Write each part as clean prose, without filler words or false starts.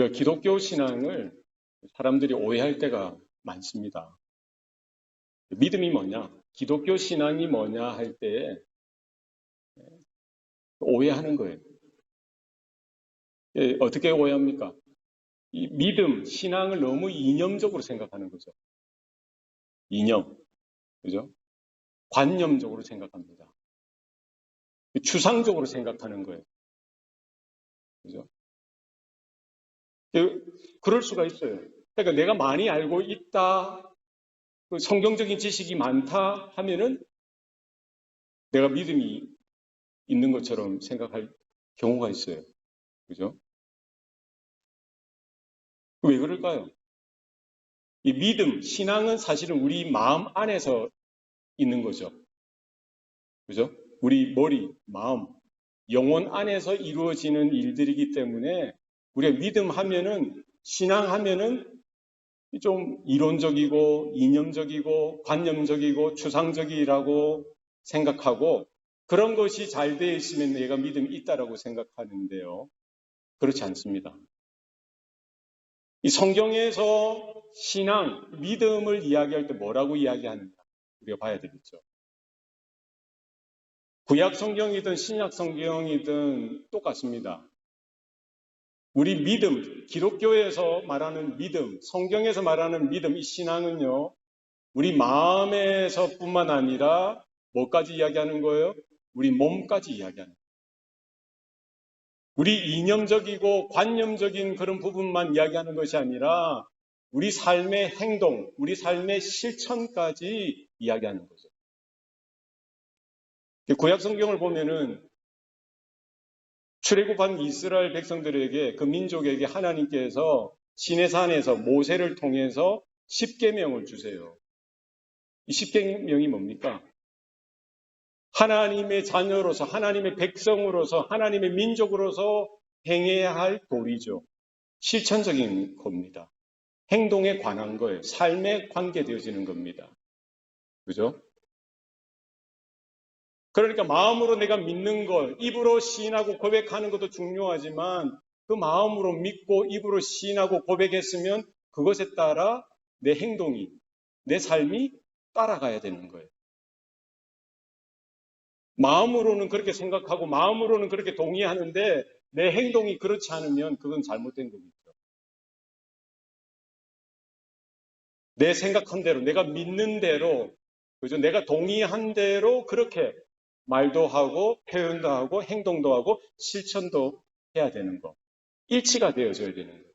우리가 기독교 신앙을 사람들이 오해할 때가 많습니다. 믿음이 뭐냐? 기독교 신앙이 뭐냐 할 때 오해하는 거예요. 어떻게 오해합니까? 이 믿음, 신앙을 너무 이념적으로 생각하는 거죠. 이념, 그죠? 관념적으로 생각합니다. 추상적으로 생각하는 거예요. 그죠? 그럴 수가 있어요. 그러니까 내가 많이 알고 있다, 성경적인 지식이 많다 하면은 내가 믿음이 있는 것처럼 생각할 경우가 있어요. 그죠? 왜 그럴까요? 이 믿음, 신앙은 사실은 우리 마음 안에서 있는 거죠. 그죠? 우리 머리, 마음, 영혼 안에서 이루어지는 일들이기 때문에 우리가 믿음 하면은, 신앙 하면은 좀 이론적이고 이념적이고 관념적이고 추상적이라고 생각하고 그런 것이 잘 되어 있으면 내가 믿음이 있다라고 생각하는데요. 그렇지 않습니다. 이 성경에서 신앙, 믿음을 이야기할 때 뭐라고 이야기하는가 우리가 봐야 되겠죠. 구약 성경이든 신약 성경이든 똑같습니다. 우리 믿음, 기독교에서 말하는 믿음, 성경에서 말하는 믿음, 이 신앙은요, 우리 마음에서뿐만 아니라 뭐까지 이야기하는 거예요? 우리 몸까지 이야기하는 거예요. 우리 이념적이고 관념적인 그런 부분만 이야기하는 것이 아니라 우리 삶의 행동, 우리 삶의 실천까지 이야기하는 거죠. 구약 성경을 보면은 출애굽한 이스라엘 백성들에게 그 민족에게 하나님께서 시내산에서 모세를 통해서 십계명을 주세요. 이 십계명이 뭡니까? 하나님의 자녀로서 하나님의 백성으로서 하나님의 민족으로서 행해야 할 도리죠. 실천적인 겁니다. 행동에 관한 거예요. 삶에 관계되어지는 겁니다. 그죠? 그러니까 마음으로 내가 믿는 것, 입으로 시인하고 고백하는 것도 중요하지만 그 마음으로 믿고 입으로 시인하고 고백했으면 그것에 따라 내 행동이, 내 삶이 따라가야 되는 거예요. 마음으로는 그렇게 생각하고 마음으로는 그렇게 동의하는데 내 행동이 그렇지 않으면 그건 잘못된 거겠죠. 내 생각한 대로, 내가 믿는 대로, 그죠? 내가 동의한 대로 그렇게 말도 하고 표현도 하고 행동도 하고 실천도 해야 되는 거. 일치가 되어져야 되는 거예요.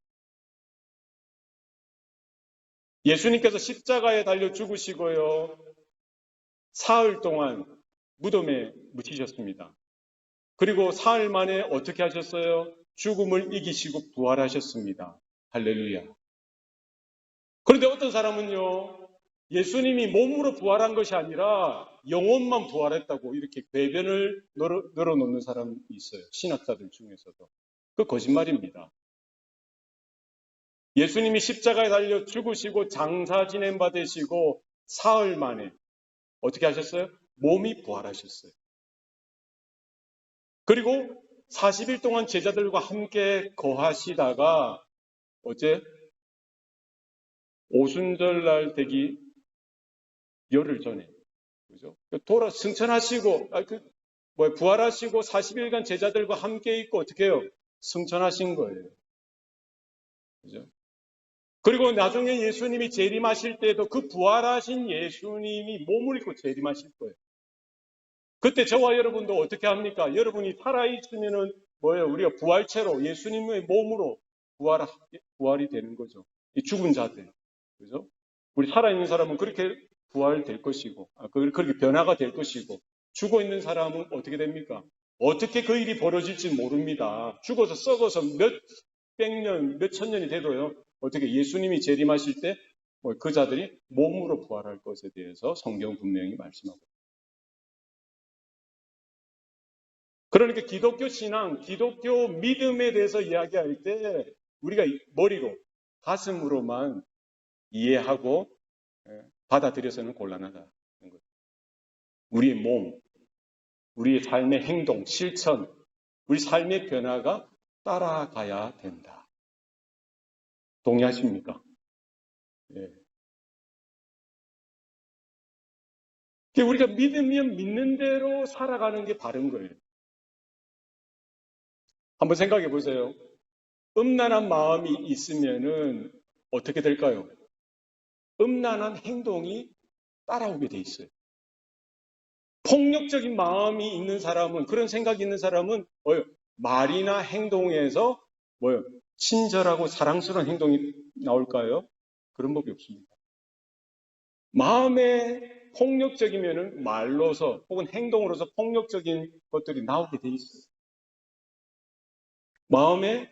예수님께서 십자가에 달려 죽으시고요. 사흘 동안 무덤에 묻히셨습니다. 그리고 사흘 만에 어떻게 하셨어요? 죽음을 이기시고 부활하셨습니다. 할렐루야. 그런데 어떤 사람은요, 예수님이 몸으로 부활한 것이 아니라 영혼만 부활했다고 이렇게 궤변을 늘어놓는 사람이 있어요. 신학자들 중에서도. 그 거짓말입니다. 예수님이 십자가에 달려 죽으시고 장사 지낸 바 되시고 사흘 만에 어떻게 하셨어요? 몸이 부활하셨어요. 그리고 40일 동안 제자들과 함께 거하시다가 어제 오순절날 되기 열흘 전에 그죠? 승천하시고 부활하시고 40일간 제자들과 함께 있고 어떻게 해요? 승천하신 거예요. 그죠? 그리고 나중에 예수님이 재림하실 때도 그 부활하신 예수님이 몸을 입고 재림하실 거예요. 그때 저와 여러분도 어떻게 합니까? 여러분이 살아있으면은 뭐예요? 우리가 부활체로 예수님의 몸으로 부활이 되는 거죠. 이 죽은 자들. 그죠? 우리 살아있는 사람은 그렇게 부활될 것이고, 그렇게 변화가 될 것이고, 죽어 있는 사람은 어떻게 됩니까? 어떻게 그 일이 벌어질지 모릅니다. 죽어서 썩어서 몇백 년, 몇천 년이 돼도요, 어떻게 예수님이 재림하실 때 그 자들이 몸으로 부활할 것에 대해서 성경 분명히 말씀하고 그러니까 기독교 신앙, 기독교 믿음에 대해서 이야기할 때 우리가 머리로, 가슴으로만 이해하고 받아들여서는 곤란하다는 거죠. 우리의 몸, 우리의 삶의 행동, 실천, 우리 삶의 변화가 따라가야 된다. 동의하십니까? 예. 우리가 믿으면 믿는 대로 살아가는 게 바른 거예요. 한번 생각해 보세요. 음란한 마음이 있으면은 어떻게 될까요? 음란한 행동이 따라오게 돼 있어요. 폭력적인 마음이 있는 사람은, 그런 생각이 있는 사람은 뭐예요? 말이나 행동에서 뭐예요? 친절하고 사랑스러운 행동이 나올까요? 그런 법이 없습니다. 마음에 폭력적이면은 말로서 혹은 행동으로서 폭력적인 것들이 나오게 돼 있어요. 마음에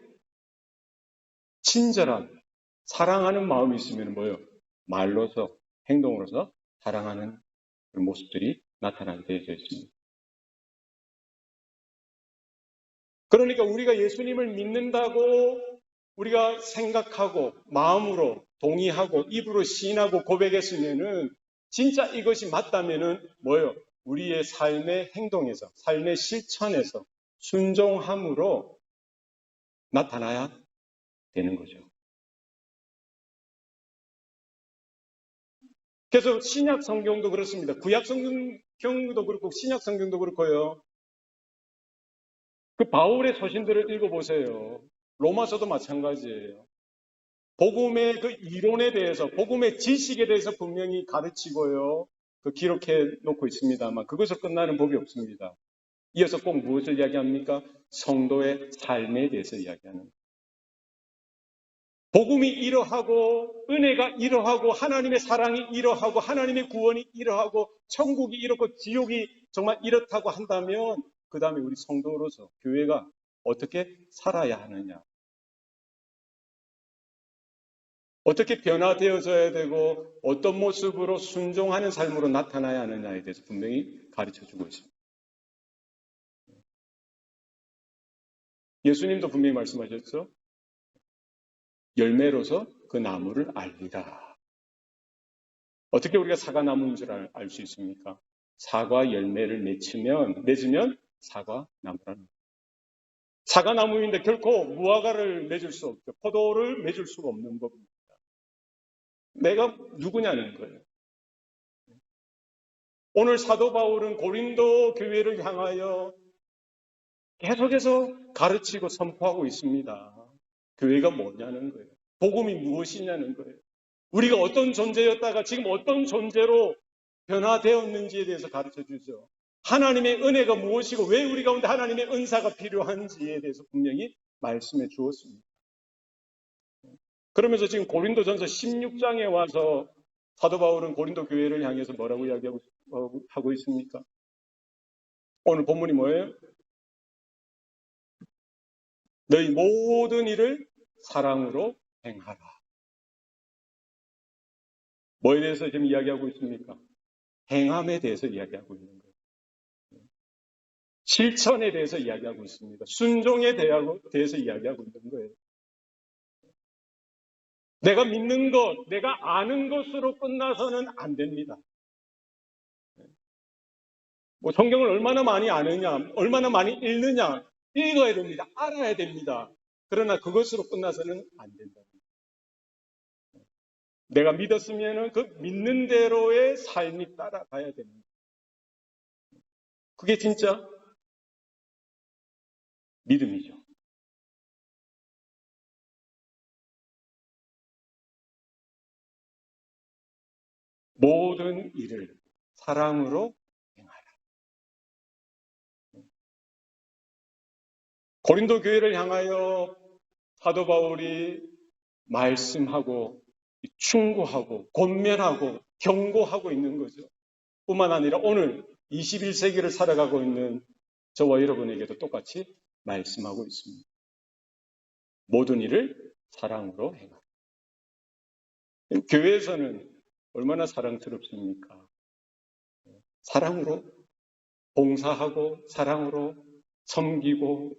친절한, 사랑하는 마음이 있으면 뭐예요? 말로서, 행동으로서 사랑하는 그런 모습들이 나타나게 되어 있습니다. 그러니까 우리가 예수님을 믿는다고 우리가 생각하고 마음으로 동의하고 입으로 시인하고 고백했으면은 진짜 이것이 맞다면은 뭐예요? 우리의 삶의 행동에서, 삶의 실천에서 순종함으로 나타나야 되는 거죠. 그래서 신약 성경도 그렇습니다. 구약 성경도 그렇고 신약 성경도 그렇고요. 그 바울의 서신들을 읽어보세요. 로마서도 마찬가지예요. 복음의 그 이론에 대해서, 복음의 지식에 대해서 분명히 가르치고요. 그 기록해 놓고 있습니다만 그것으로 끝나는 법이 없습니다. 이어서 꼭 무엇을 이야기합니까? 성도의 삶에 대해서 이야기하는 거예요. 복음이 이러하고 은혜가 이러하고 하나님의 사랑이 이러하고 하나님의 구원이 이러하고 천국이 이렇고 지옥이 정말 이렇다고 한다면 그 다음에 우리 성도로서 교회가 어떻게 살아야 하느냐, 어떻게 변화되어져야 되고 어떤 모습으로 순종하는 삶으로 나타나야 하느냐에 대해서 분명히 가르쳐주고 있습니다. 예수님도 분명히 말씀하셨죠. 열매로서 그 나무를 알리라. 어떻게 우리가 사과나무인 줄 알 수 있습니까? 사과 열매를 맺으면 사과나무라는 거예요. 사과나무인데 결코 무화과를 맺을 수 없죠. 포도를 맺을 수가 없는 법입니다. 내가 누구냐는 거예요. 오늘 사도 바울은 고린도 교회를 향하여 계속해서 가르치고 선포하고 있습니다. 교회가 뭐냐는 거예요. 복음이 무엇이냐는 거예요. 우리가 어떤 존재였다가 지금 어떤 존재로 변화되었는지에 대해서 가르쳐 주죠. 하나님의 은혜가 무엇이고 왜 우리 가운데 하나님의 은사가 필요한지에 대해서 분명히 말씀해 주었습니다. 그러면서 지금 고린도전서 16장에 와서 사도 바울은 고린도 교회를 향해서 뭐라고 이야기하고 하고 있습니까? 오늘 본문이 뭐예요? 너희 모든 일을 사랑으로 행하라. 뭐에 대해서 지금 이야기하고 있습니까? 행함에 대해서 이야기하고 있는 거예요. 실천에 대해서 이야기하고 있습니다. 순종에 대해서 이야기하고 있는 거예요. 내가 믿는 것, 내가 아는 것으로 끝나서는 안 됩니다. 뭐 성경을 얼마나 많이 아느냐, 얼마나 많이 읽느냐, 읽어야 됩니다. 알아야 됩니다. 그러나 그것으로 끝나서는 안 된다. 내가 믿었으면 그 믿는 대로의 삶이 따라가야 됩니다. 그게 진짜 믿음이죠. 모든 일을 사랑으로 행하라. 고린도 교회를 향하여 사도 바울이 말씀하고 충고하고 권면하고 경고하고 있는 거죠. 뿐만 아니라 오늘 21세기를 살아가고 있는 저와 여러분에게도 똑같이 말씀하고 있습니다. 모든 일을 사랑으로 행하라. 교회에서는 얼마나 사랑스럽습니까? 사랑으로 봉사하고 사랑으로 섬기고,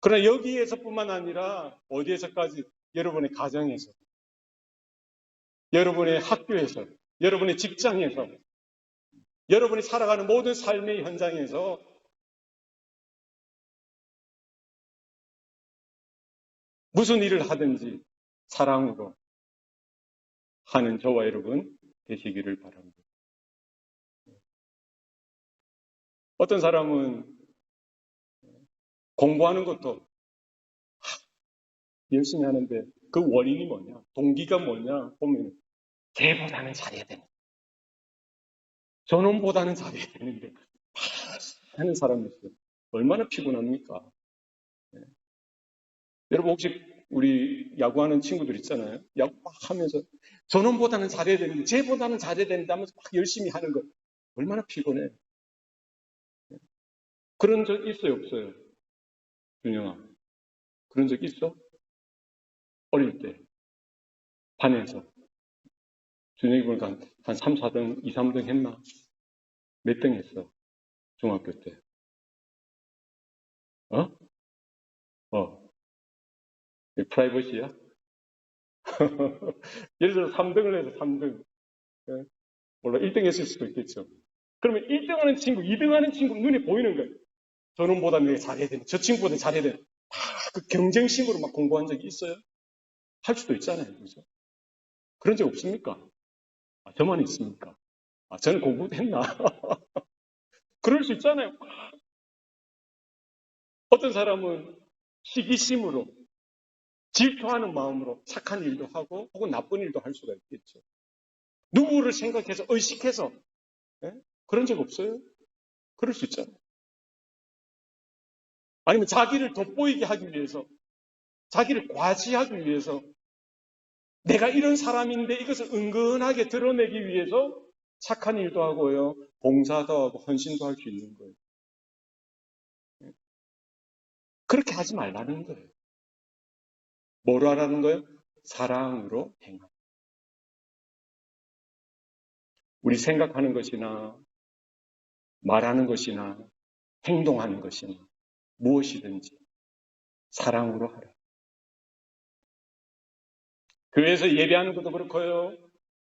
그러나 여기에서뿐만 아니라 어디에서까지? 여러분의 가정에서, 여러분의 학교에서, 여러분의 직장에서, 여러분이 살아가는 모든 삶의 현장에서 무슨 일을 하든지 사랑으로 하는 저와 여러분 되시기를 바랍니다. 어떤 사람은 공부하는 것도 열심히 하는데 그 원인이 뭐냐? 동기가 뭐냐? 보면 쟤보다는 잘해야 되는, 저놈보다는 잘해야 되는데 하는 사람이 있어요. 얼마나 피곤합니까? 네. 여러분 혹시 우리 야구하는 친구들 있잖아요. 야구 막 하면서 저놈보다는 잘해야 되는데 쟤보다는 잘해야 되는데 하면서 막 열심히 하는 거 얼마나 피곤해. 그런 적 있어요, 없어요? 준영아, 그런 적 있어? 어릴 때 반에서 준영이 보니까 한 3, 4등, 2, 3등 했나? 몇 등 했어? 중학교 때. 어? 어. 프라이버시야? 예를 들어 3등을 해서 3등. 물론 1등 했을 수도 있겠죠. 그러면 1등 하는 친구, 2등 하는 친구 눈에 보이는 거예요. 저놈보다 내가 잘해야 되는, 저 친구보다 잘해야 되는. 그 경쟁심으로 막 공부한 적이 있어요? 할 수도 있잖아요. 그죠? 그런 적 없습니까? 아, 저만 있습니까? 아, 저는 공부했나? 그럴 수 있잖아요. 어떤 사람은 시기심으로, 질투하는 마음으로 착한 일도 하고 혹은 나쁜 일도 할 수가 있겠죠. 누구를 생각해서 의식해서 예? 그런 적 없어요? 그럴 수 있잖아요. 아니면 자기를 돋보이게 하기 위해서, 자기를 과시하기 위해서 내가 이런 사람인데 이것을 은근하게 드러내기 위해서 착한 일도 하고요, 봉사도 하고 헌신도 할 수 있는 거예요. 그렇게 하지 말라는 거예요. 뭐로 하라는 거예요? 사랑으로 행하라. 우리 생각하는 것이나 말하는 것이나 행동하는 것이나 무엇이든지 사랑으로 하라. 교회에서 예배하는 것도 그렇고요.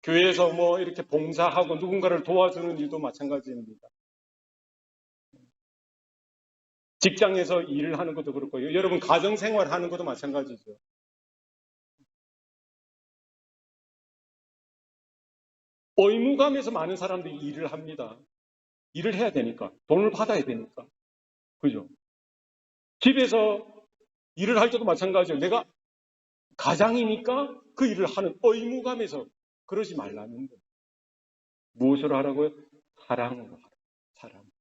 교회에서 뭐 이렇게 봉사하고 누군가를 도와주는 일도 마찬가지입니다. 직장에서 일을 하는 것도 그렇고요. 여러분 가정생활 하는 것도 마찬가지죠. 의무감에서 많은 사람들이 일을 합니다. 일을 해야 되니까. 돈을 받아야 되니까. 그죠? 집에서 일을 할 때도 마찬가지예요. 내가 가장이니까 그 일을 하는 의무감에서 그러지 말라는 거예요. 무엇으로 하라고요? 사랑으로 하라. 사랑.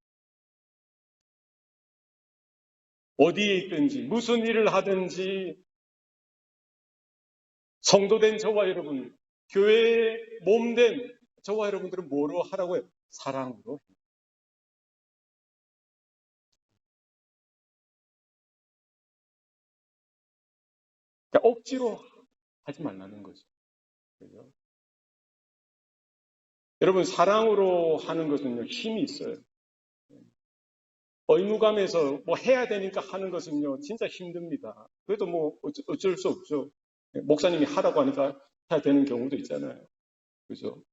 어디에 있든지 무슨 일을 하든지 성도된 저와 여러분, 교회의 몸된 저와 여러분들은 뭐로 하라고요? 사랑으로. 그러니까 억지로 하지 말라는 거죠. 그죠? 여러분 사랑으로 하는 것은요 힘이 있어요. 의무감에서 뭐 해야 되니까 하는 것은요 진짜 힘듭니다. 그래도 뭐 어쩔 수 없죠. 목사님이 하라고 하니까 해야 되는 경우도 있잖아요. 그죠?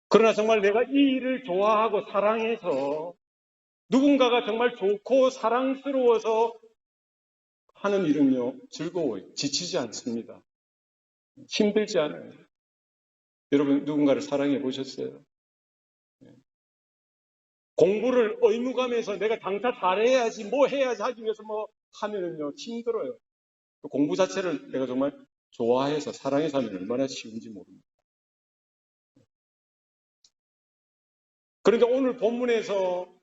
그러나 정말 내가 이 일을 좋아하고 사랑해서 누군가가 정말 좋고 사랑스러워서 하는 일은요 즐거워요. 지치지 않습니다. 힘들지 않아요. 여러분 누군가를 사랑해 보셨어요? 공부를 의무감에서 내가 당사 잘해야지 뭐 해야지 하기 위해서 뭐 하면은요 힘들어요. 공부 자체를 내가 정말 좋아해서 사랑해서 하면 얼마나 쉬운지 모릅니다. 그러니까 오늘 본문에서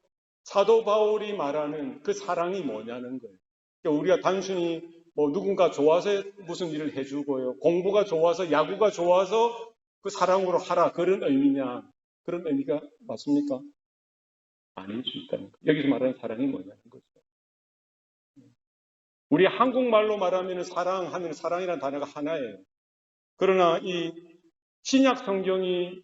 사도 바울이 말하는 그 사랑이 뭐냐는 거예요. 그러니까 우리가 단순히 뭐 누군가 좋아서 무슨 일을 해주고요, 공부가 좋아서 야구가 좋아서 그 사랑으로 하라 그런 의미냐? 그런 의미가 맞습니까? 아닐 수 있다는 거예요. 여기서 말하는 사랑이 뭐냐는 거죠. 우리 한국말로 말하면 사랑하면 사랑이라는 단어가 하나예요. 그러나 이 신약 성경이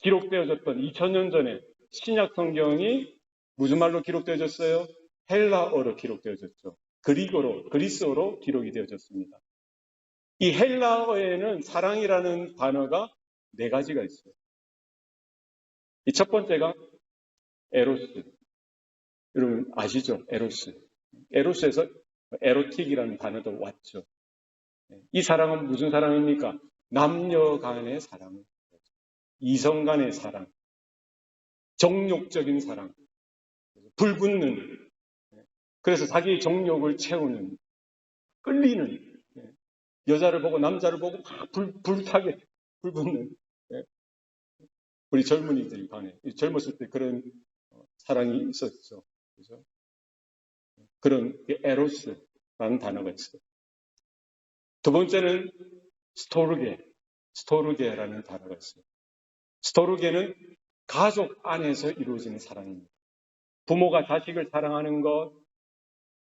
기록되어졌던 2000년 전에 신약 성경이 무슨 말로 기록되어졌어요? 헬라어로 기록되어졌죠. 그리스어로 기록이 되어졌습니다. 이 헬라어에는 사랑이라는 단어가 네 가지가 있어요. 이 첫 번째가 에로스. 여러분 아시죠? 에로스. 에로스에서 에로틱이라는 단어도 왔죠. 이 사랑은 무슨 사랑입니까? 남녀 간의 사랑, 이성 간의 사랑, 정욕적인 사랑, 불붙는, 그래서 자기 정욕을 채우는, 끌리는, 여자를 보고 남자를 보고 막 불타게 불붙는, 우리 젊은이들 간에 젊었을 때 그런 사랑이 있었죠. 그죠? 그런 에로스라는 단어가 있어요. 두 번째는 스토르게라는 단어가 있어요. 스토르게는 가족 안에서 이루어지는 사랑입니다. 부모가 자식을 사랑하는 것,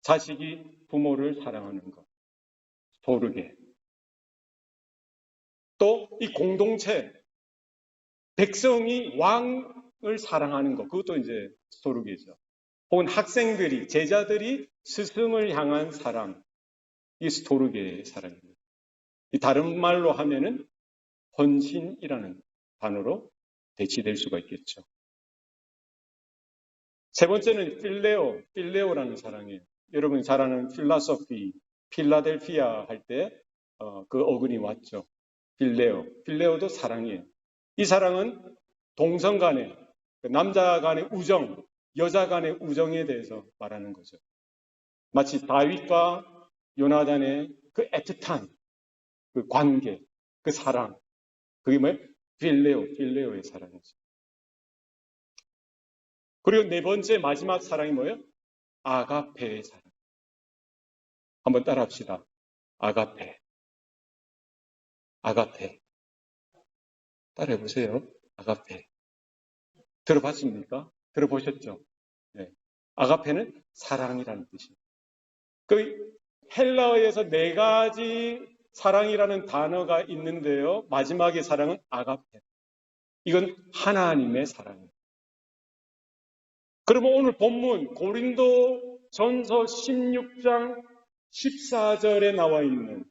자식이 부모를 사랑하는 것. 스토르게. 또 이 공동체, 백성이 왕을 사랑하는 것, 그것도 이제 스토르게죠. 혹은 학생들이, 제자들이 스승을 향한 사랑, 이 스토르게의 사랑입니다. 이 다른 말로 하면은 헌신이라는 단어로 대치될 수가 있겠죠. 세 번째는 필레오라는 사랑이에요. 여러분이 잘 아는 필라소피, 필라델피아 할 때 그 어근이 왔죠. 필레오도 사랑이에요. 이 사랑은 동성 간의, 남자 간의 우정, 여자 간의 우정에 대해서 말하는 거죠. 마치 다윗과 요나단의 그 애틋한 그 관계, 그 사랑, 그게 뭐예요? 필레오의 사랑이죠. 그리고 네 번째 마지막 사랑이 뭐예요? 아가페의 사랑. 한번 따라 합시다. 아가페. 따라 해보세요. 아가페. 들어봤습니까? 들어보셨죠? 네. 아가페는 사랑이라는 뜻이에요. 그 헬라어에서 네 가지 사랑이라는 단어가 있는데요. 마지막의 사랑은 아가페. 이건 하나님의 사랑이에요. 그러면 오늘 본문 고린도 전서 16장 14절에 나와 있는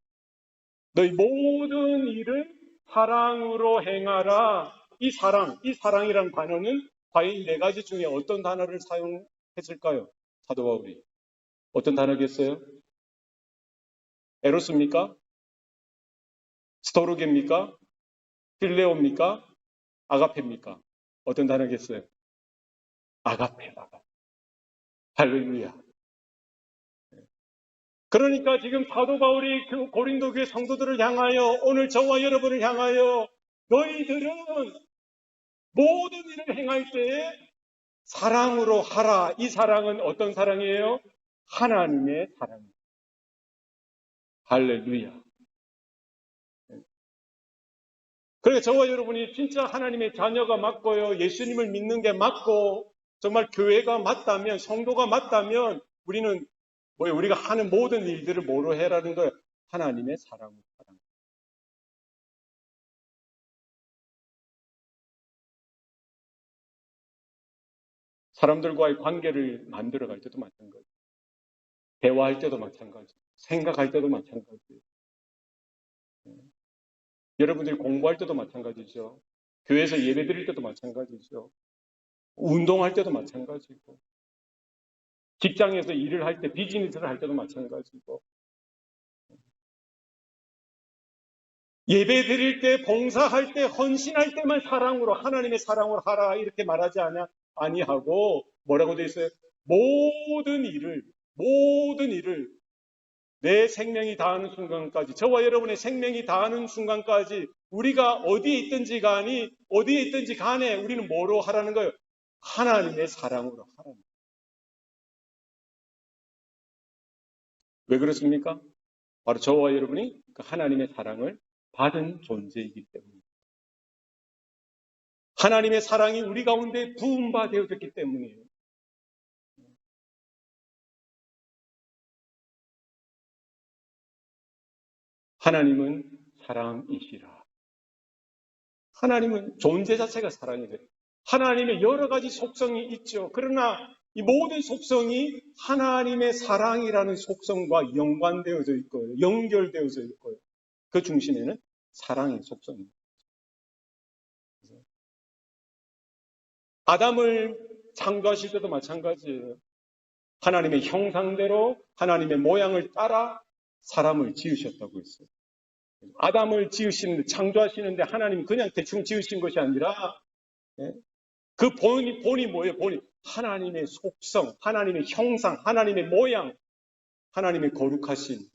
너희 모든 일을 사랑으로 행하라. 이 사랑이라는 단어는 과연 이 네 가지 중에 어떤 단어를 사용했을까요? 사도 바울이. 어떤 단어겠어요? 에로스입니까? 스토르게입니까? 필레오입니까? 아가페입니까? 어떤 단어겠어요? 아가페. 할렐루야. 그러니까 지금 사도 바울이 그 고린도 교회 성도들을 향하여 오늘 저와 여러분을 향하여 너희들은 모든 일을 행할 때에 사랑으로 하라. 이 사랑은 어떤 사랑이에요? 하나님의 사랑입니다. 할렐루야. 그러니까 저와 여러분이 진짜 하나님의 자녀가 맞고요. 예수님을 믿는 게 맞고 정말 교회가 맞다면, 성도가 맞다면 우리는 우리가 하는 모든 일들을 뭐로 해라는 거예요? 하나님의 사랑으로 하라. 사람들과의 관계를 만들어갈 때도 마찬가지. 대화할 때도 마찬가지. 생각할 때도 마찬가지. 여러분들이 공부할 때도 마찬가지죠. 교회에서 예배 드릴 때도 마찬가지죠. 운동할 때도 마찬가지고. 직장에서 일을 할 때, 비즈니스를 할 때도 마찬가지고. 예배 드릴 때, 봉사할 때, 헌신할 때만 사랑으로, 하나님의 사랑으로 하라. 이렇게 말하지 아니하고, 뭐라고 되어 있어요? 모든 일을 내 생명이 다하는 순간까지, 저와 여러분의 생명이 다하는 순간까지 우리가 어디에 있든지 간에 우리는 뭐로 하라는 거예요? 하나님의 사랑으로 하라는 거예요. 왜 그렇습니까? 바로 저와 여러분이 그 하나님의 사랑을 받은 존재이기 때문입니다. 하나님의 사랑이 우리 가운데 부음바 되어졌기 때문이에요. 하나님은 사랑이시라. 하나님은 존재 자체가 사랑이래요. 하나님의 여러 가지 속성이 있죠. 그러나 이 모든 속성이 하나님의 사랑이라는 속성과 연관되어져 있고요. 연결되어져 있고요. 그 중심에는 사랑의 속성입니다. 아담을 창조하실 때도 마찬가지예요. 하나님의 형상대로 하나님의 모양을 따라 사람을 지으셨다고 했어요. 아담을 지으시는데, 창조하시는데 하나님 그냥 대충 지으신 것이 아니라 그 본이 뭐예요? 본이 하나님의 속성, 하나님의 형상, 하나님의 모양, 하나님의 거룩하신,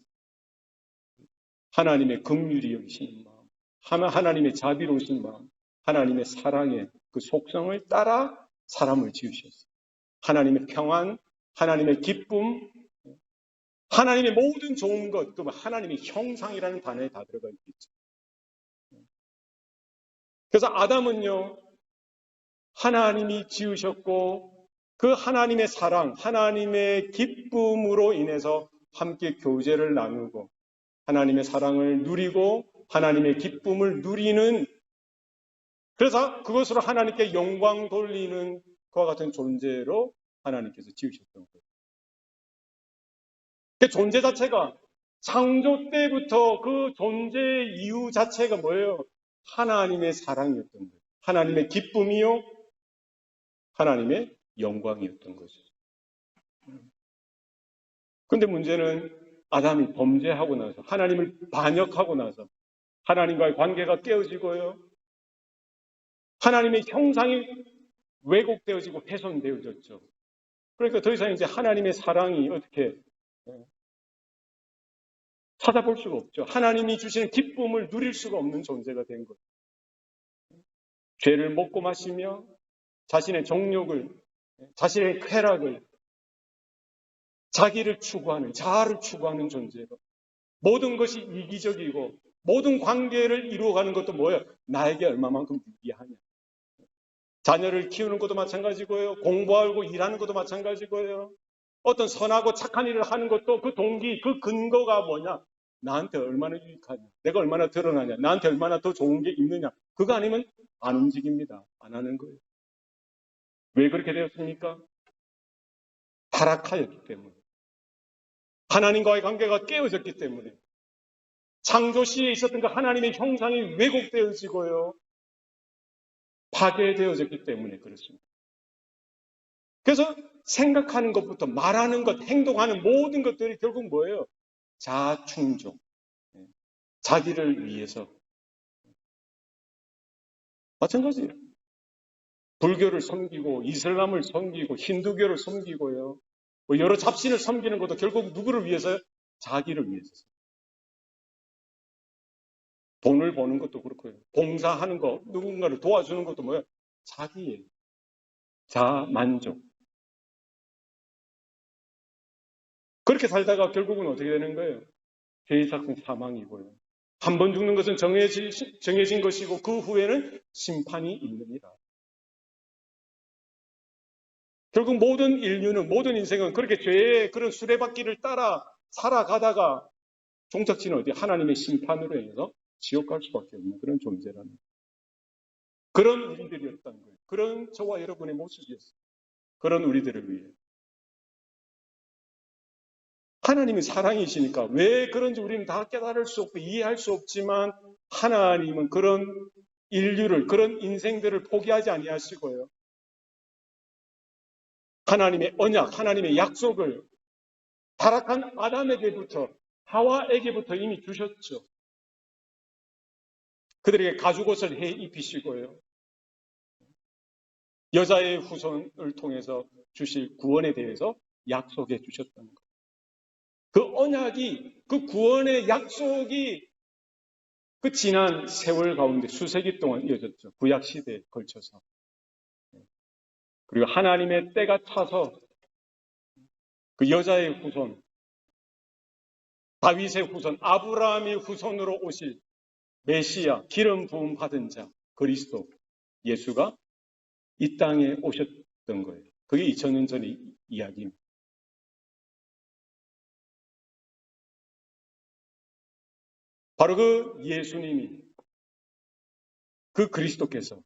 하나님의 긍휼히 여기시는 마음, 하나님의 자비로우신 마음, 하나님의 사랑의 그 속성을 따라 사람을 지으셨어요. 하나님의 평안, 하나님의 기쁨, 하나님의 모든 좋은 것, 그 하나님의 형상이라는 단어에 다 들어가 있겠죠. 그래서 아담은요, 하나님이 지으셨고 그 하나님의 사랑, 하나님의 기쁨으로 인해서 함께 교제를 나누고 하나님의 사랑을 누리고 하나님의 기쁨을 누리는, 그래서 그것으로 하나님께 영광 돌리는 그와 같은 존재로 하나님께서 지으셨던 거예요. 그 존재 자체가 창조 때부터 그 존재 이유 자체가 뭐예요? 하나님의 사랑이었던 거예요. 하나님의 기쁨이요, 하나님의 영광이었던 거죠. 그런데 문제는 아담이 범죄하고 나서, 하나님을 반역하고 나서 하나님과의 관계가 깨어지고요, 하나님의 형상이 왜곡되어지고 훼손되어졌죠. 그러니까 더 이상 이제 하나님의 사랑이 어떻게 찾아볼 수가 없죠. 하나님이 주시는 기쁨을 누릴 수가 없는 존재가 된 거예요. 죄를 먹고 마시며 자신의 정욕을, 자신의 쾌락을, 자기를 추구하는, 자아를 추구하는 존재로, 모든 것이 이기적이고 모든 관계를 이루어가는 것도 뭐예요? 나에게 얼마만큼 유리하냐. 자녀를 키우는 것도 마찬가지고요, 공부하고 일하는 것도 마찬가지고요, 어떤 선하고 착한 일을 하는 것도 그 동기, 그 근거가 뭐냐? 나한테 얼마나 유익하냐, 내가 얼마나 드러나냐, 나한테 얼마나 더 좋은 게 있느냐. 그거 아니면 안 움직입니다. 안 하는 거예요. 왜 그렇게 되었습니까? 타락하였기 때문에, 하나님과의 관계가 깨어졌기 때문에, 창조 시에 있었던 그 하나님의 형상이 왜곡되어지고요, 파괴되어졌기 때문에 그렇습니다. 그래서 생각하는 것부터 말하는 것, 행동하는 모든 것들이 결국 뭐예요? 자충족, 자기를 위해서. 마찬가지예요. 불교를 섬기고 이슬람을 섬기고 힌두교를 섬기고요, 여러 잡신을 섬기는 것도 결국 누구를 위해서요? 자기를 위해서. 돈을 버는 것도 그렇고요, 봉사하는 거, 누군가를 도와주는 것도 뭐예요? 자기의 자만족. 그렇게 살다가 결국은 어떻게 되는 거예요? 죄의삭은 사망이고요, 한 번 죽는 것은 정해진 것이고 그 후에는 심판이 있느니라. 결국 모든 인류는, 모든 인생은 그렇게 죄의 그런 수레바퀴를 따라 살아가다가 종착지는 어디? 하나님의 심판으로 인해서 지옥 갈 수밖에 없는 그런 존재라는, 그런 우리들이었다는 거예요. 그런 저와 여러분의 모습이었어요. 그런 우리들을 위해. 하나님은 사랑이시니까 왜 그런지 우리는 다 깨달을 수 없고 이해할 수 없지만, 하나님은 그런 인류를, 그런 인생들을 포기하지 아니하시고요, 하나님의 언약, 하나님의 약속을 타락한 아담에게부터, 하와에게부터 이미 주셨죠. 그들에게 가죽옷을 해 입히시고요, 여자의 후손을 통해서 주실 구원에 대해서 약속해 주셨던 것. 그 언약이, 그 구원의 약속이 그 지난 세월 가운데 수세기 동안 이어졌죠. 구약 시대에 걸쳐서. 그리고 하나님의 때가 차서 그 여자의 후손, 다윗의 후손, 아브라함의 후손으로 오실 메시아, 기름 부음 받은 자, 그리스도 예수가 이 땅에 오셨던 거예요. 그게 2000년 전의 이야기입니다. 바로 그 예수님이, 그 그리스도께서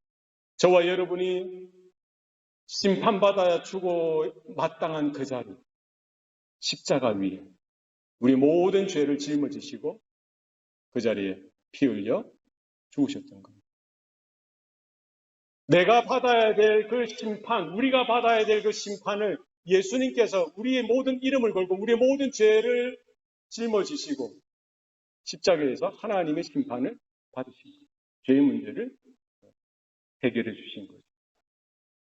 저와 여러분이 심판받아야 주고 마땅한 그 자리, 십자가 위에 우리 모든 죄를 짊어지시고 그 자리에 피 흘려 죽으셨던 겁니다. 내가 받아야 될 그 심판, 우리가 받아야 될 그 심판을 예수님께서 우리의 모든 이름을 걸고 우리의 모든 죄를 짊어지시고 십자가에서 하나님의 심판을 받으신 거예요. 죄의 문제를 해결해 주신 거죠.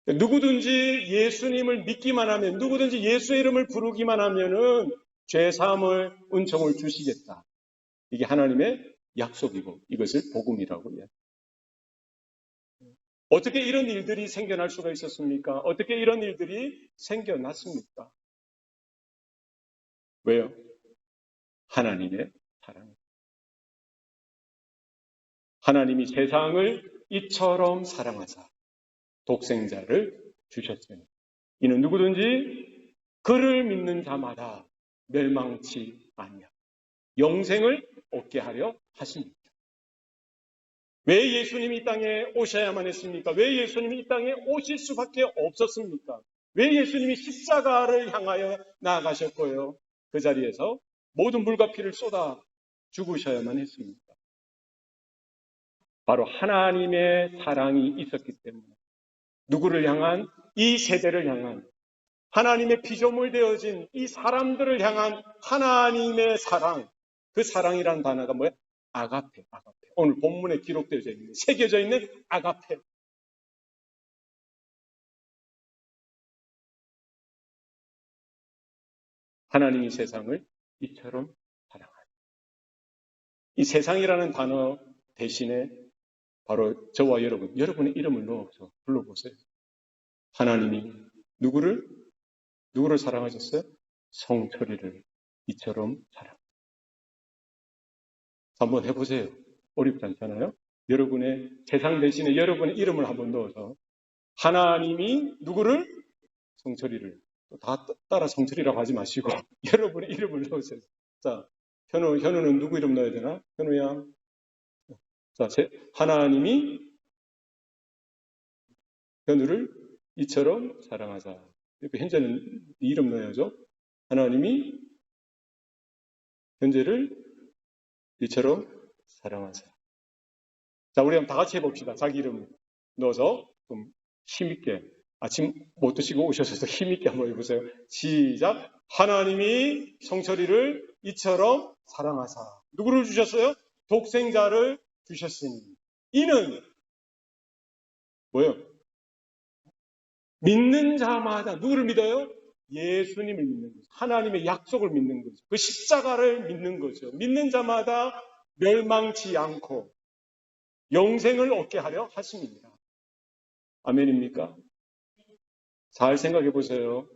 누구든지 예수님을 믿기만 하면, 누구든지 예수의 이름을 부르기만 하면은 죄 사함을, 은총을 주시겠다. 이게 하나님의 약속이고 이것을 복음이라고 해요. 어떻게 이런 일들이 생겨날 수가 있었습니까? 어떻게 이런 일들이 생겨났습니까? 왜요? 하나님의 사랑. 하나님이 세상을 이처럼 사랑하사 독생자를 주셨으니 이는 누구든지 그를 믿는 자마다 멸망치 아니하고 영생을 얻게 하려 하십니다. 왜 예수님이 이 땅에 오셔야만 했습니까? 왜 예수님이 이 땅에 오실 수밖에 없었습니까? 왜 예수님이 십자가를 향하여 나아가셨고요? 그 자리에서 모든 물과 피를 쏟아 죽으셔야만 했습니까? 바로 하나님의 사랑이 있었기 때문에 누구를 향한, 이 세대를 향한, 하나님의 피조물 되어진 이 사람들을 향한 하나님의 사랑, 그 사랑이라는 단어가 뭐예요? 아가페, 아가페. 오늘 본문에 기록되어 있는, 새겨져 있는 아가페. 하나님이 세상을 이처럼 사랑하니. 이 세상이라는 단어 대신에 바로 저와 여러분의 이름을 넣어서 불러보세요. 하나님이 누구를 사랑하셨어요? 성철이를 이처럼 사랑. 한번 해보세요. 어렵지 않잖아요? 여러분의 세상 대신에 여러분의 이름을 한번 넣어서 하나님이 누구를? 성철이를. 다 따라 성철이라고 하지 마시고 여러분의 이름을 넣으세요. 자, 현우는 누구 이름 넣어야 되나? 현우야. 자, 하나님이 현우를 이처럼 사랑하자. 현재는 이름 넣어야죠. 하나님이 현재를 이처럼 사랑하자. 자, 우리 한번 다 같이 해봅시다. 자기 이름 넣어서 좀 힘있게, 아침 못 드시고 오셔서 힘있게 한번 해보세요. 시작. 하나님이 성철이를 이처럼 사랑하사. 누구를 주셨어요? 독생자를 주셨으니. 이는 뭐예요? 믿는 자마다 누구를 믿어요? 예수님을 믿는 거죠. 하나님의 약속을 믿는 거죠. 그 십자가를 믿는 거죠. 믿는 자마다 멸망치 않고 영생을 얻게 하려 하십니다. 아멘입니까? 잘 생각해 보세요.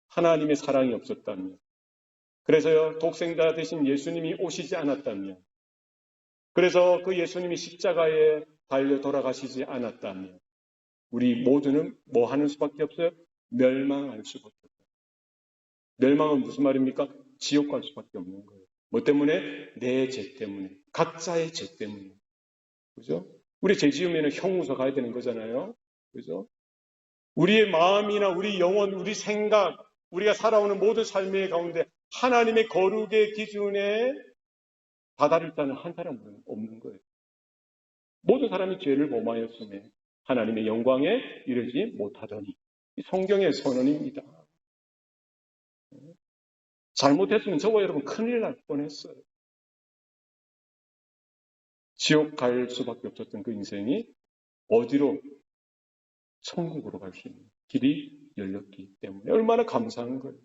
하나님의 사랑이 없었다면, 그래서요, 독생자 되신 예수님이 오시지 않았다면, 그래서 그 예수님이 십자가에 달려 돌아가시지 않았다면, 우리 모두는 뭐 하는 수밖에 없어요? 멸망할 수밖에 없어요. 멸망은 무슨 말입니까? 지옥 갈 수밖에 없는 거예요. 뭐 때문에? 내 죄 때문에. 각자의 죄 때문에. 그죠? 우리 죄 지으면 형무소 가야 되는 거잖아요. 그죠? 우리의 마음이나 우리 영혼, 우리 생각, 우리가 살아오는 모든 삶의 가운데 하나님의 거룩의 기준에 다다를 자는 한 사람은 없는 거예요. 모든 사람이 죄를 범하였음에 하나님의 영광에 이르지 못하더니. 성경의 선언입니다. 잘못했으면 저와 여러분 큰일 날 뻔했어요. 지옥 갈 수밖에 없었던 그 인생이 어디로? 천국으로 갈 수 있는 길이 열렸기 때문에 얼마나 감사한 거예요.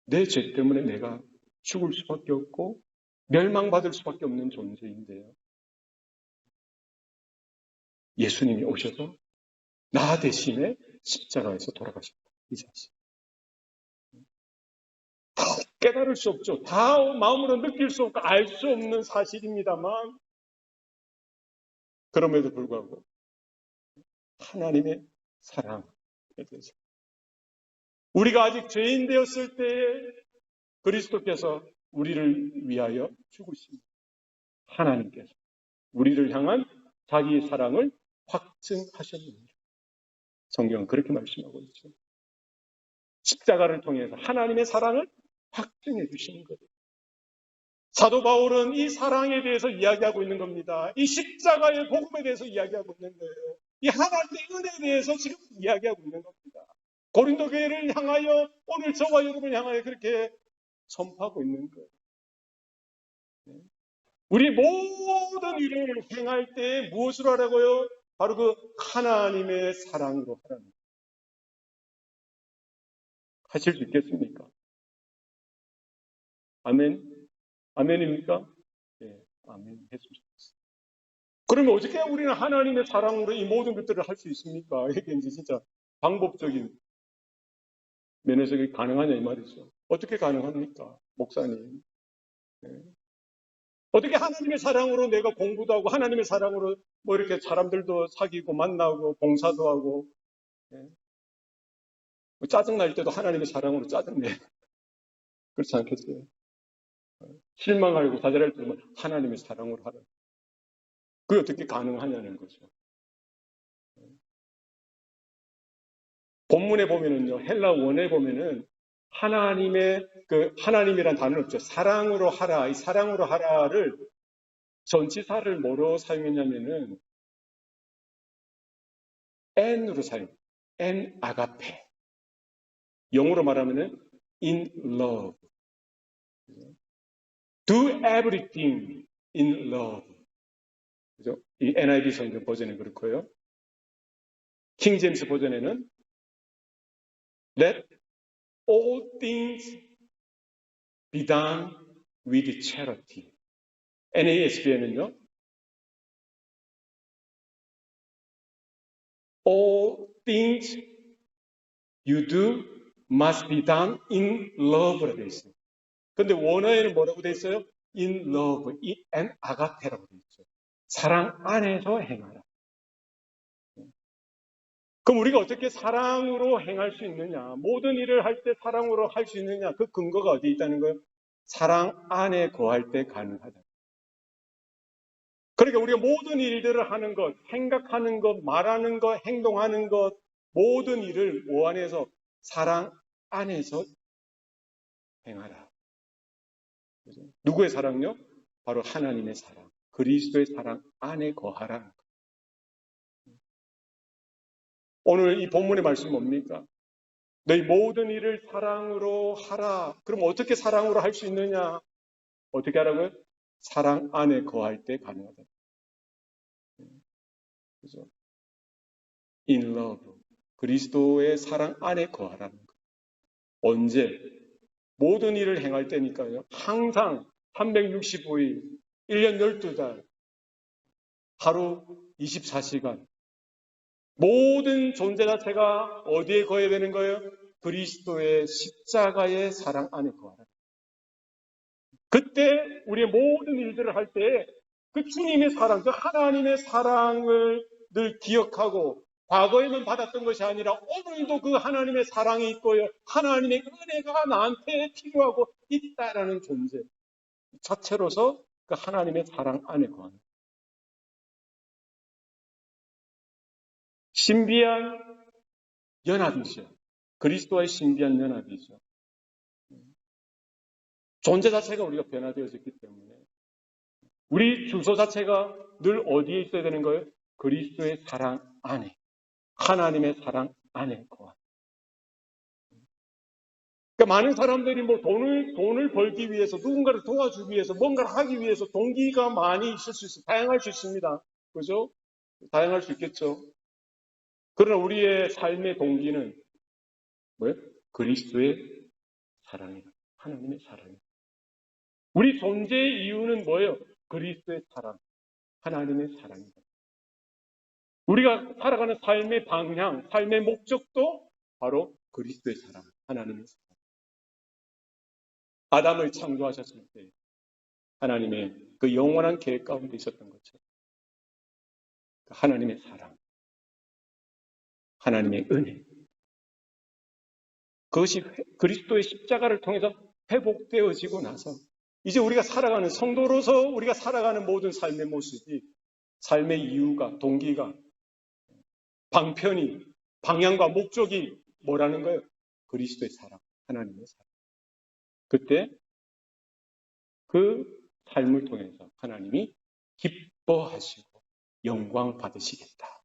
내 죄 때문에 내가 죽을 수밖에 없고 멸망받을 수밖에 없는 존재인데요. 예수님이 오셔서 나 대신에 십자가에서 돌아가셨다. 이 사실. 다 깨달을 수 없죠. 다 마음으로 느낄 수 없고 알 수 없는 사실입니다만 그럼에도 불구하고 하나님의 사랑에 대해서 우리가 아직 죄인 되었을 때에 그리스도께서 우리를 위하여 죽으십니다. 하나님께서 우리를 향한 자기의 사랑을 확증하셨습니다. 성경은 그렇게 말씀하고 있죠. 십자가를 통해서 하나님의 사랑을 확증해 주시는 거예요. 사도 바울은 이 사랑에 대해서 이야기하고 있는 겁니다. 이 십자가의 복음에 대해서 이야기하고 있는 거예요. 이 하나님의 은혜에 대해서 지금 이야기하고 있는 겁니다. 고린도 교회를 향하여 오늘 저와 여러분을 향하여 그렇게 선포하고 있는 거예요. 우리 모든 일을 행할 때 무엇으로 하라고요? 바로 그 하나님의 사랑으로 하라는. 하실 수 있겠습니까? 아멘. 아멘입니까? 네, 아멘 했으면 좋겠어요. 그러면 어떻게 우리는 하나님의 사랑으로 이 모든 것들을 할 수 있습니까? 이게 이제 진짜 방법적인 면에서 가능하냐 이 말이죠. 어떻게 가능합니까? 목사님. 네. 어떻게 하나님의 사랑으로 내가 공부도 하고 하나님의 사랑으로 뭐 이렇게 사람들도 사귀고 만나고 봉사도 하고 네. 뭐 짜증날 때도 하나님의 사랑으로 짜증내. 그렇지 않겠어요? 실망하고 좌절할 때도 하나님의 사랑으로 하라. 그게 어떻게 가능하냐는 거죠. 본문에 보면은요, 헬라 원에 보면은 하나님의 하나님이란 단어는 없죠. 사랑으로 하라. 이 사랑으로 하라를 전치사를 뭐로 사용했냐면은 n으로 사용. n 아가페. 영어로 말하면은 in love. Do everything in love. 그죠? 이 NIV 성경 버전은 그렇고요. 킹 제임스 버전에는 Let all things be done with charity. NASB에는요. All things you do must be done in love라고 되어 있어요. 근데 원어에는 뭐라고 되어 있어요? In love, and 아가페라고 되어 있죠. 사랑 안에서 행하라. 그럼 우리가 어떻게 사랑으로 행할 수 있느냐? 모든 일을 할 때 사랑으로 할 수 있느냐? 그 근거가 어디 있다는 거예요? 사랑 안에 거할 때 가능하다. 그러니까 우리가 모든 일들을 하는 것, 생각하는 것, 말하는 것, 행동하는 것, 모든 일을 뭐 안에서? 사랑 안에서 행하라. 그죠? 누구의 사랑요? 바로 하나님의 사랑, 그리스도의 사랑 안에 거하라. 오늘 이 본문의 말씀은 뭡니까? 너희 모든 일을 사랑으로 하라. 그럼 어떻게 사랑으로 할 수 있느냐? 어떻게 하라고요? 사랑 안에 거할 때 가능하다. 그죠? In love. 그리스도의 사랑 안에 거하라는 거. 언제? 모든 일을 행할 때니까요. 항상 365일, 1년 12달, 하루 24시간. 모든 존재 자체가 어디에 거해야 되는 거예요? 그리스도의 십자가의 사랑 안에 거하라. 그때 우리의 모든 일들을 할 때 그 주님의 사랑, 그 하나님의 사랑을 늘 기억하고 과거에만 받았던 것이 아니라 오늘도 그 하나님의 사랑이 있고요. 하나님의 은혜가 나한테 필요하고 있다라는 존재 자체로서 그 하나님의 사랑 안에 거하는 신비한 연합이죠. 그리스도와의 신비한 연합이죠. 존재 자체가 우리가 변화되어졌기 때문에 우리 주소 자체가 늘 어디에 있어야 되는 거예요? 그리스도의 사랑 안에, 하나님의 사랑 안에 거하. 그러니까 많은 사람들이 뭐 돈을 벌기 위해서, 누군가를 도와주기 위해서, 뭔가를 하기 위해서 동기가 많이 있을 수 있어요. 다양할 수 있습니다. 그죠? 다양할 수 있겠죠. 그러나 우리의 삶의 동기는 뭐예요? 그리스도의 사랑이다. 하나님의 사랑이다. 우리 존재의 이유는 뭐예요? 그리스도의 사랑, 하나님의 사랑이다. 우리가 살아가는 삶의 방향, 삶의 목적도 바로 그리스도의 사랑, 하나님의 사랑. 아담을 창조하셨을 때 하나님의 그 영원한 계획 가운데 있었던 것처럼 하나님의 사랑, 하나님의 은혜, 그것이 그리스도의 십자가를 통해서 회복되어지고 나서 이제 우리가 살아가는 성도로서 우리가 살아가는 모든 삶의 모습이 삶의 이유가, 동기가, 방편이, 방향과 목적이 뭐라는 거예요? 그리스도의 사랑, 하나님의 사랑. 그때 그 삶을 통해서 하나님이 기뻐하시고 영광 받으시겠다.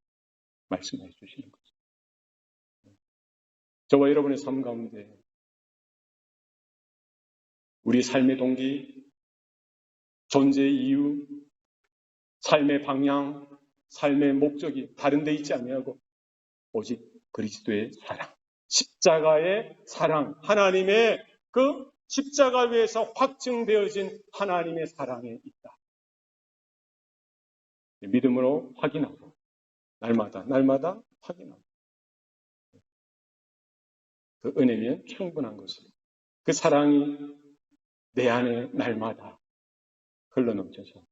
말씀해 주시는 거죠. 저와 여러분의 삶 가운데 우리 삶의 동기, 존재의 이유, 삶의 방향, 삶의 목적이 다른 데 있지 아니하고 오직 그리스도의 사랑, 십자가의 사랑, 하나님의 그 십자가 위에서 확증되어진 하나님의 사랑에 있다. 믿음으로 확인하고 날마다 확인하고 그 은혜면 충분한 것이고 그 사랑이 내 안에 날마다 흘러넘쳐서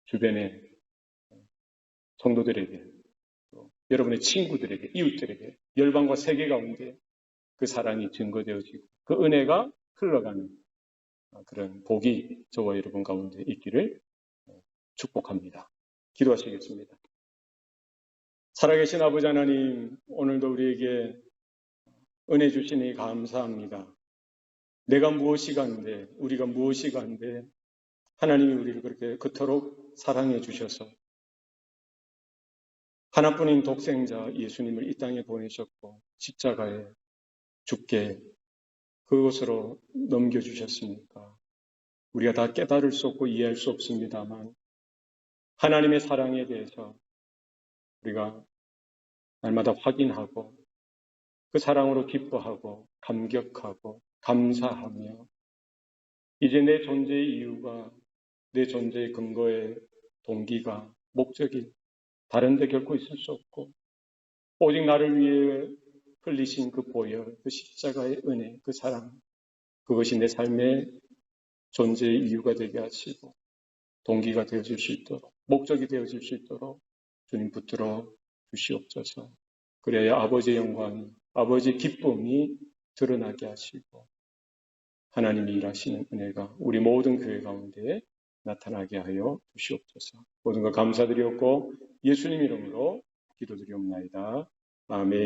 주변의 성도들에게 또 여러분의 친구들에게 이웃들에게 열방과 세계 가운데 그 사랑이 증거되어지고 그 은혜가 흘러가는 그런 복이 저와 여러분 가운데 있기를 축복합니다. 기도하시겠습니다. 살아계신 아버지 하나님, 오늘도 우리에게 은혜 주시니 감사합니다. 내가 무엇이 간데, 우리가 무엇이 간데 하나님이 우리를 그렇게 그토록 사랑해 주셔서 하나뿐인 독생자 예수님을 이 땅에 보내셨고 십자가에 죽게 그것으로 넘겨주셨으니까 우리가 다 깨달을 수 없고 이해할 수 없습니다만 하나님의 사랑에 대해서 우리가 날마다 확인하고 그 사랑으로 기뻐하고 감격하고 감사하며 이제 내 존재의 이유가 내 존재의 근거의 동기가 목적이 다른 데 결코 있을 수 없고 오직 나를 위해 흘리신 그 보혈, 그 십자가의 은혜, 그 사랑 그것이 내 삶의 존재의 이유가 되게 하시고 동기가 되어질 수 있도록 목적이 되어질 수 있도록 주님 붙들어 주시옵소서. 그래야 아버지의 영광이 아버지의 기쁨이 드러나게 하시고 하나님이 일하시는 은혜가 우리 모든 교회 가운데 나타나게 하여 주시옵소서. 모든 것 감사드리옵고 예수님 이름으로 기도드리옵나이다. 아멘.